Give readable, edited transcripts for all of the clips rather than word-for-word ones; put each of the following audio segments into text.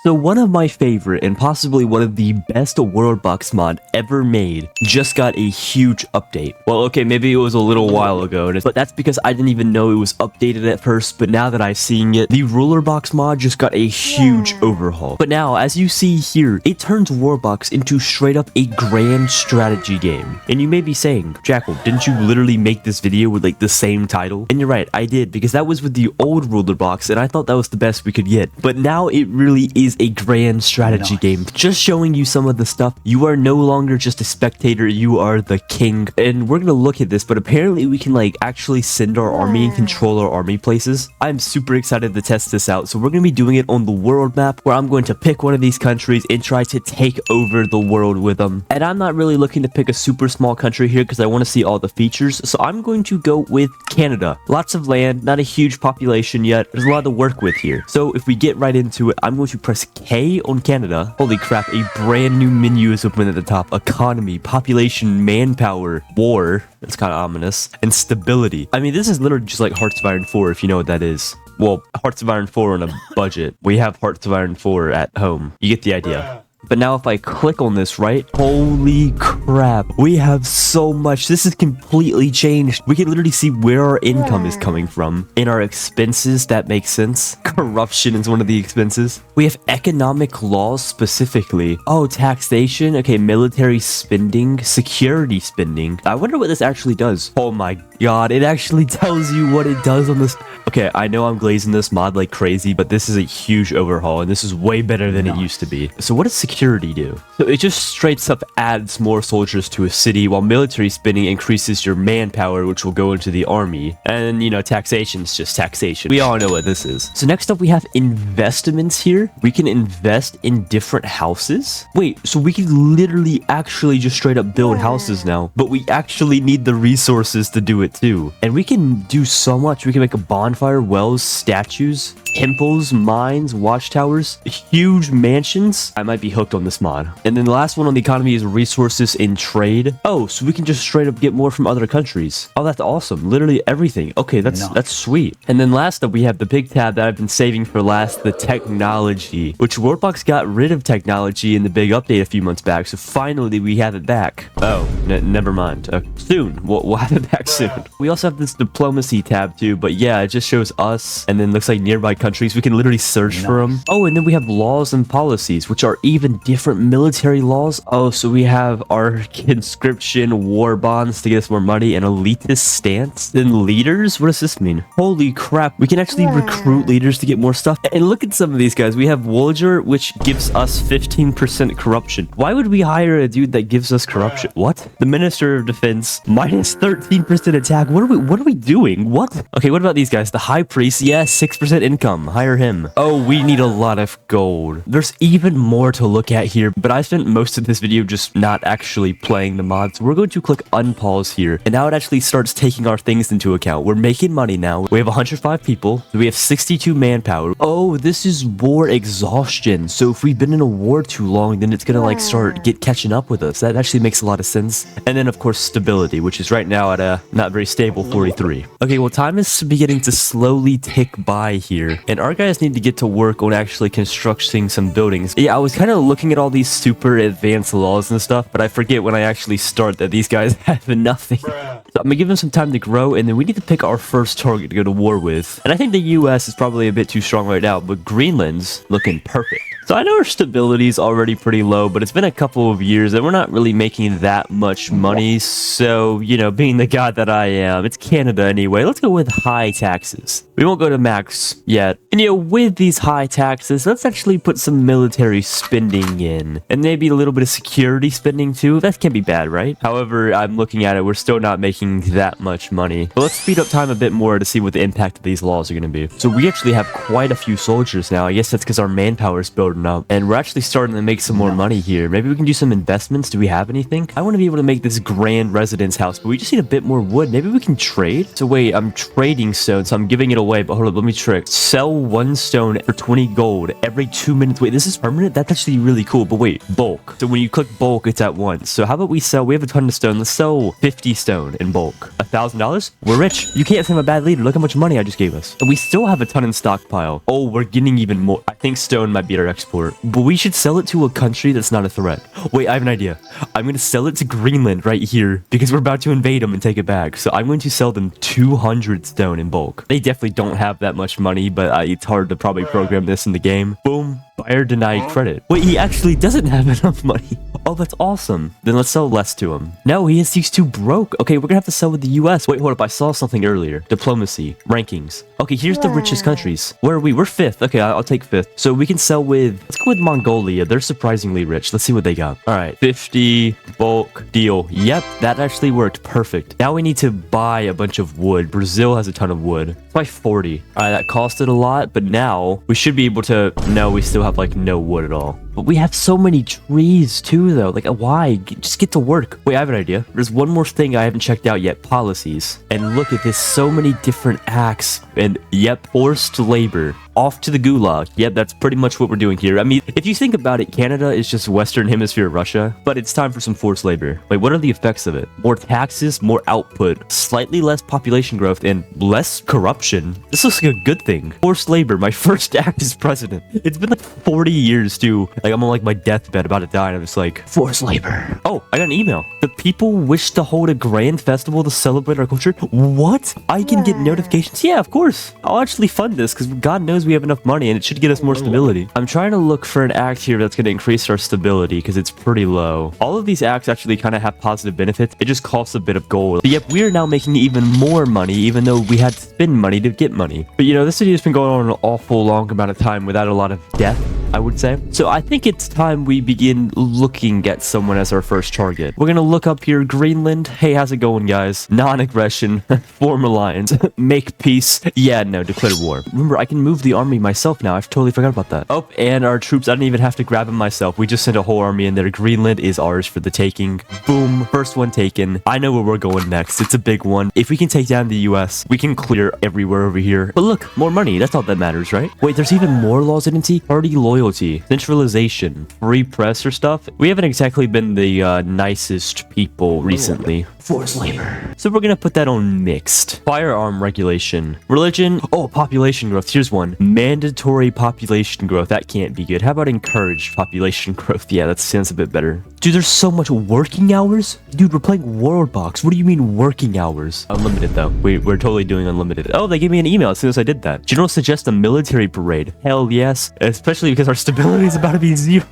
So one of my favorite and possibly one of the best WorldBox mod ever made just got a huge update. Well, okay, maybe it was a little while ago, but that's because I didn't even know it was updated at first, but now that I'm seeing it, the rulerbox mod just got a huge overhaul. But now, as you see here, it turns WorldBox into straight up a grand strategy game. And you may be saying, Jackal, didn't you literally make this video with like the same title? And you're right, I did, because that was with the old rulerbox, and I thought that was the best we could get. But now it really is a grand strategy game. Just showing you some of the stuff. You are no longer just a spectator, you are the king. And we're gonna look at this, but apparently we can like actually send our army and control our army places. I'm super excited to test this out. So we're gonna be doing it on the world map, where I'm going to pick one of these countries and try to take over the world with them. And I'm not really looking to pick a super small country here because I want to see all the features. So I'm going to go with Canada. Lots of land, not a huge population yet. There's a lot to work with here. So if we get right into it, I'm going to press K on Canada. Holy crap, a brand new menu is open at the top. Economy, population, manpower, war. That's kind of ominous. And stability. I mean, this is literally just like Hearts of Iron 4, if you know what that is. Well, Hearts of Iron 4 on a budget. We have Hearts of Iron 4 at home. You get the idea. But now if I click on this, right? Holy crap. We have so much. This is completely changed. We can literally see where our income is coming from. In our expenses, that makes sense. Corruption is one of the expenses. We have economic laws specifically. Oh, taxation. Okay, military spending. Security spending. I wonder what this actually does. Oh my god. It actually tells you what it does on this. Okay, I know I'm glazing this mod like crazy, but this is a huge overhaul, and this is way better than it used to be. So what does security do? So it just straight up adds more soldiers to a city, while military spending increases your manpower, which will go into the army. And, you know, taxation is just taxation. We all know what this is. So next up, we have investments here. We can invest in different houses. Wait, so we can literally actually just straight up build houses now, but we actually need the resources to do it too. And we can do so much. We can make a bonfire, wells, statues, temples, mines, watchtowers, huge mansions. I might be hooked on this mod. And then the last one on the economy is resources in trade. Oh, so we can just straight up get more from other countries. Oh, that's awesome. Literally everything. Okay, that's sweet. And then last up, we have the big tab that I've been saving for last, the technology, which WorldBox got rid of technology in the big update a few months back. So finally we have it back. Oh, never mind. Soon. We'll have it back soon. We also have this diplomacy tab too, but yeah, it just shows us and then looks like nearby countries. We can literally search for them. Oh, and then we have laws and policies, which are even different military laws. Oh, so we have our conscription, war bonds to get us more money, and elitist stance. Then leaders? What does this mean? Holy crap. We can actually recruit leaders to get more stuff. And look at some of these guys. We have Voyager, which gives us 15% corruption. Why would we hire a dude that gives us corruption? What? The Minister of Defense, minus 13% attack. What are we doing? What? Okay, what about these guys? The High Priest, yes, 6% income. Hire him. Oh, we need a lot of gold. There's even more to look at here, but I spent most of this video just not actually playing the mod. So we're going to click unpause here, and now it actually starts taking our things into account. We're making money now. We have 105 people. We have 62 manpower. Oh, this is war exhaustion. So if we've been in a war too long, then it's gonna like start catching up with us. That actually makes a lot of sense. And then of course stability, which is right now at a not very stable 43. Okay, well, time is beginning to slowly tick by here, and our guys need to get to work on actually constructing some buildings. Yeah, I was kind of looking at all these super advanced laws and stuff, but I forget when I actually start that these guys have nothing. So I'm gonna give them some time to grow, and then we need to pick our first target to go to war with. And I think the US is probably a bit too strong right now, but Greenland's looking perfect. So I know our stability is already pretty low, but it's been a couple of years and we're not really making that much money. So, you know, being the god that I am, it's Canada anyway. Let's go with high taxes. We won't go to max yet. And, you know, with these high taxes, let's actually put some military spending in. And maybe a little bit of security spending too. That can't be bad, right? However, I'm looking at it, we're still not making that much money. But let's speed up time a bit more to see what the impact of these laws are going to be. So we actually have quite a few soldiers now. I guess that's because our manpower is building up, and we're actually starting to make some more money here. Maybe we can do some investments. Do we have anything? I want to be able to make this grand residence house, but we just need a bit more wood. Maybe we can trade. So wait, I'm trading stone, so I'm giving it away, but hold up, let me trick. Sell 1 stone for 20 gold every 2 minutes. Wait, this is permanent? That's actually really cool, but wait, bulk. So when you click bulk, it's at once. So how about we have a ton of stone. Let's sell 50 stone in bulk. $1,000? We're rich. You can't say I'm a bad leader. Look how much money I just gave us. And we still have a ton in stockpile. Oh, we're getting even more. I think stone might be our export. But we should sell it to a country that's not a threat. Wait, I have an idea. I'm going to sell it to Greenland right here because we're about to invade them and take it back. So I'm going to sell them 200 stone in bulk. They definitely don't have that much money, but it's hard to probably program this in the game. Boom. Buyer denied credit. Wait, he actually doesn't have enough money. Oh, that's awesome. Then let's sell less to him. No, he's too broke. Okay, we're gonna have to sell with the US. Wait, hold up. I saw something earlier. Diplomacy. Rankings. Okay, here's the richest countries. Where are we? We're 5th. Okay, I'll take 5th. So we can sell with... Let's go with Mongolia. They're surprisingly rich. Let's see what they got. All right. 50 bulk deal. Yep, that actually worked. Perfect. Now we need to buy a bunch of wood. Brazil has a ton of wood. Let's buy 40. All right, that costed a lot, but now we should be able to... No, we still have like no wood at all. But we have so many trees too, though. Like, why? Just get to work. Wait, I have an idea. There's one more thing I haven't checked out yet. Policies. And look at this. So many different acts. And, yep, forced labor. Off to the gulag. Yep, that's pretty much what we're doing here. I mean, if you think about it, Canada is just Western Hemisphere Russia. But it's time for some forced labor. Wait, what are the effects of it? More taxes, more output, slightly less population growth, and less corruption. This looks like a good thing. Forced labor. My first act as president. It's been like 40 years, too. Like, I'm on like my deathbed about to die, and I'm just like, forced labor. Oh, I got an email. The people wish to hold a grand festival to celebrate our culture. What? I can get notifications? Yeah, of course. I'll actually fund this because God knows we have enough money and it should get us more stability. I'm trying to look for an act here that's going to increase our stability because it's pretty low. All of these acts actually kind of have positive benefits. It just costs a bit of gold. But yep, we are now making even more money, even though we had to spend money to get money. But you know, this video has been going on an awful long amount of time without a lot of death, I would say. So I think it's time we begin looking at someone as our first target. We're gonna look up here, Greenland. Hey, how's it going, guys? Non-aggression, form alliance, make peace. Yeah, no, declare war. Remember, I can move the army myself now. I've totally forgot about that. Oh, and our troops, I didn't even have to grab them myself. We just sent a whole army in there. Greenland is ours for the taking. Boom, first one taken. I know where we're going next. It's a big one. If we can take down the US, we can clear everywhere over here. But look, more money. That's all that matters, right? Wait, there's even more laws, identity, party loyalty, centralization, free press or stuff. We haven't exactly been the nicest people recently. Forced labor. So we're gonna put that on mixed. Firearm regulation. Religion. Oh, population growth. Here's one. Mandatory population growth. That can't be good. How about encouraged population growth? Yeah, that sounds a bit better. Dude, there's so much working hours. Dude, we're playing WorldBox. What do you mean working hours? Unlimited though. We're totally doing unlimited. Oh, they gave me an email as soon as I did that. General suggests a military parade. Hell yes. Especially because our stability is about to be 0.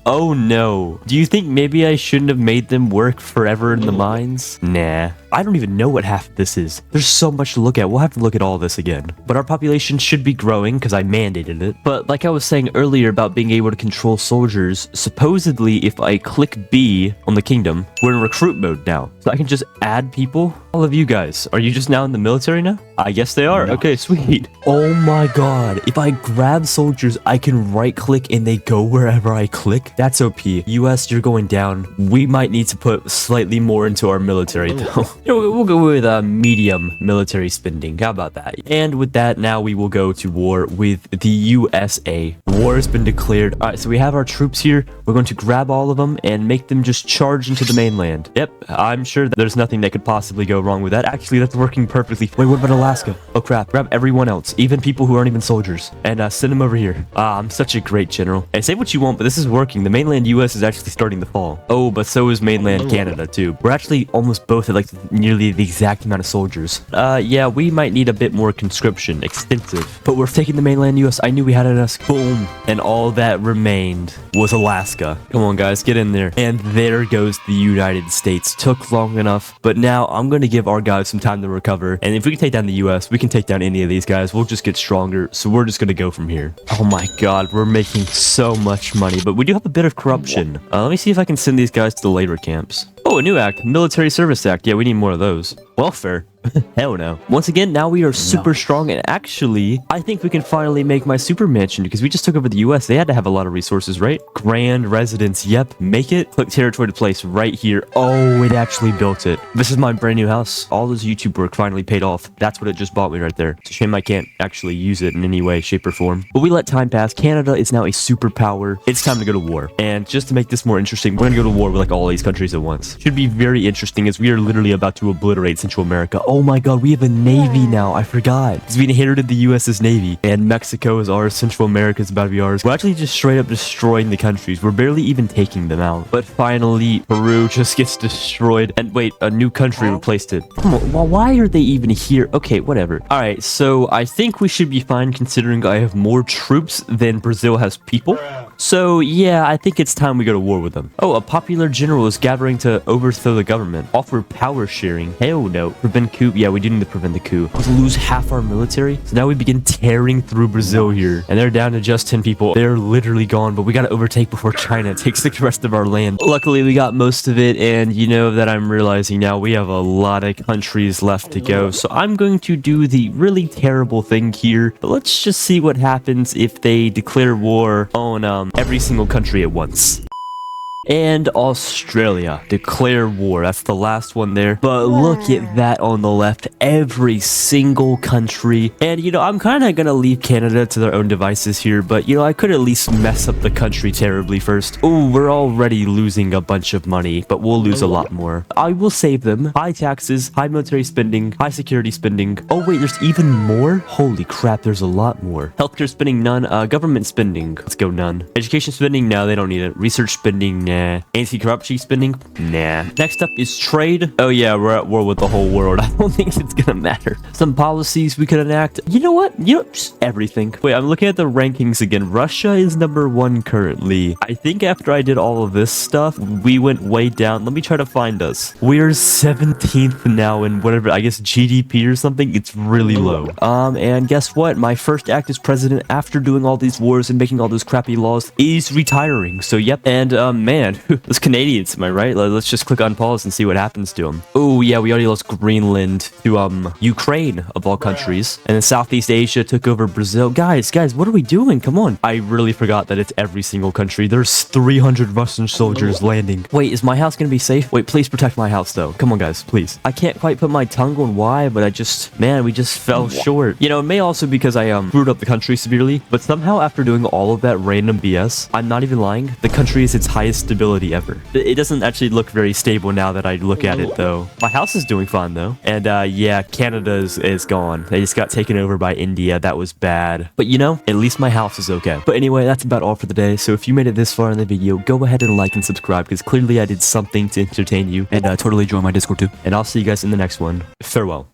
Oh no. Do you think maybe I shouldn't have made them work forever in the mines? Nah. I don't even know what half of this is. There's so much to look at. We'll have to look at all this again. But our population should be growing because I mandated it. But like I was saying earlier about being able to control soldiers, supposedly if I click B on the kingdom, we're in recruit mode now. So I can just add people. All of you guys, are you just now in the military now? I guess they are. Okay, sweet. Oh my god. If I grab soldiers, I can right click and they go wherever I click. That's OP. US, you're going down. We might need to put slightly more into our military though. You know, we'll go with medium military spending. How about that? And with that, now we will go to war with the USA. War has been declared. All right, so we have our troops here. We're going to grab all of them and make them just charge into the mainland. Yep, I'm sure that there's nothing that could possibly go wrong with that. Actually, that's working perfectly. Wait, what about Alaska? Oh crap, grab everyone else, even people who aren't even soldiers, and send them over here. I'm such a great general. Hey, say what you want, but this is working. The mainland US is actually starting to fall. Oh, but so is mainland Canada too. We're actually almost both at like nearly the exact amount of soldiers. Yeah, we might need a bit more conscription, extensive, but we're taking the mainland US. I knew we had us. Boom, and all that remained was Alaska. Come on guys, get in there. And there goes the United States. Took long enough, but now I'm going to give our guys some time to recover, and if we can take down the US, we can take down any of these guys. We'll just get stronger, so we're just going to go from here. Oh my god, we're making so much money, but we do have a bit of corruption. Let me see if I can send these guys to the labor camps. Oh, a new act. Military Service Act. Yeah, we need more of those. Welfare. Hell no. Once again, now we are super strong, and actually, I think we can finally make my super mansion because we just took over the US. They had to have a lot of resources, right? Grand residence. Yep. Make it. Click territory to place right here. Oh, it actually built it. This is my brand new house. All this YouTube work finally paid off. That's what it just bought me right there. It's a shame I can't actually use it in any way, shape, or form. But we let time pass. Canada is now a superpower. It's time to go to war. And just to make this more interesting, we're going to go to war with like all these countries at once. Should be very interesting as we are literally about to obliterate Central America. Oh Oh my god, we have a navy now. I forgot. Because we inherited the US's navy. And Mexico is ours. Central America is about to be ours. We're actually just straight up destroying the countries. We're barely even taking them out. But finally, Peru just gets destroyed. And wait, a new country replaced it. Come on, well, why are they even here? Okay, whatever. All right, so I think we should be fine considering I have more troops than Brazil has people. So yeah, I think it's time we go to war with them. Oh, a popular general is gathering to overthrow the government. Offer power sharing. Hell no. Prevent coup. Yeah, we do need to prevent the coup. Let's lose half our military. So now we begin tearing through Brazil here. And they're down to just 10 people. They're literally gone, but we got to overtake before China takes the rest of our land. Luckily, we got most of it. And you know that I'm realizing now we have a lot of countries left to go. So I'm going to do the really terrible thing here. But let's just see what happens if they declare war on every single country at once. And Australia declare war. That's the last one there. But look at that on the left. Every single country. And, you know, I'm kind of going to leave Canada to their own devices here. But, you know, I could at least mess up the country terribly first. Oh, we're already losing a bunch of money. But we'll lose a lot more. I will save them. High taxes, high military spending, high security spending. Oh, wait, there's even more? Holy crap, there's a lot more. Healthcare spending, none. Government spending. Let's go none. Education spending, no, they don't need it. Research spending, nah. Anti-corruption spending? Nah. Next up is trade. Oh yeah, we're at war with the whole world. I don't think it's gonna matter. Some policies we could enact. You know what? You know, just everything. Wait, I'm looking at the rankings again. Russia is #1 currently. I think after I did all of this stuff, we went way down. Let me try to find us. We're 17th now in whatever, I guess GDP or something. It's really low. And guess what? My first act as president after doing all these wars and making all those crappy laws is retiring. So yep. And man, those Canadians, am I right? Let's just click on pause and see what happens to them. Oh yeah, we already lost Greenland to Ukraine of all countries, and then Southeast Asia took over Brazil. Guys, what are we doing? Come on. I really forgot that it's every single country. There's 300 Russian soldiers landing. Wait, is my house gonna be safe? Wait, please protect my house though. Come on, guys, please. I can't quite put my tongue on why, but we just fell short. You know, it may also because I screwed up the country severely, but somehow after doing all of that random BS, I'm not even lying, the country is its highest stability ever. It doesn't actually look very stable now that I look at it though. My house is doing fine though. And yeah, Canada is gone. They just got taken over by India. That was bad. But you know, at least my house is okay. But anyway, that's about all for the day. So if you made it this far in the video, go ahead and like and subscribe because clearly I did something to entertain you. And totally join my Discord too. And I'll see you guys in the next one. Farewell.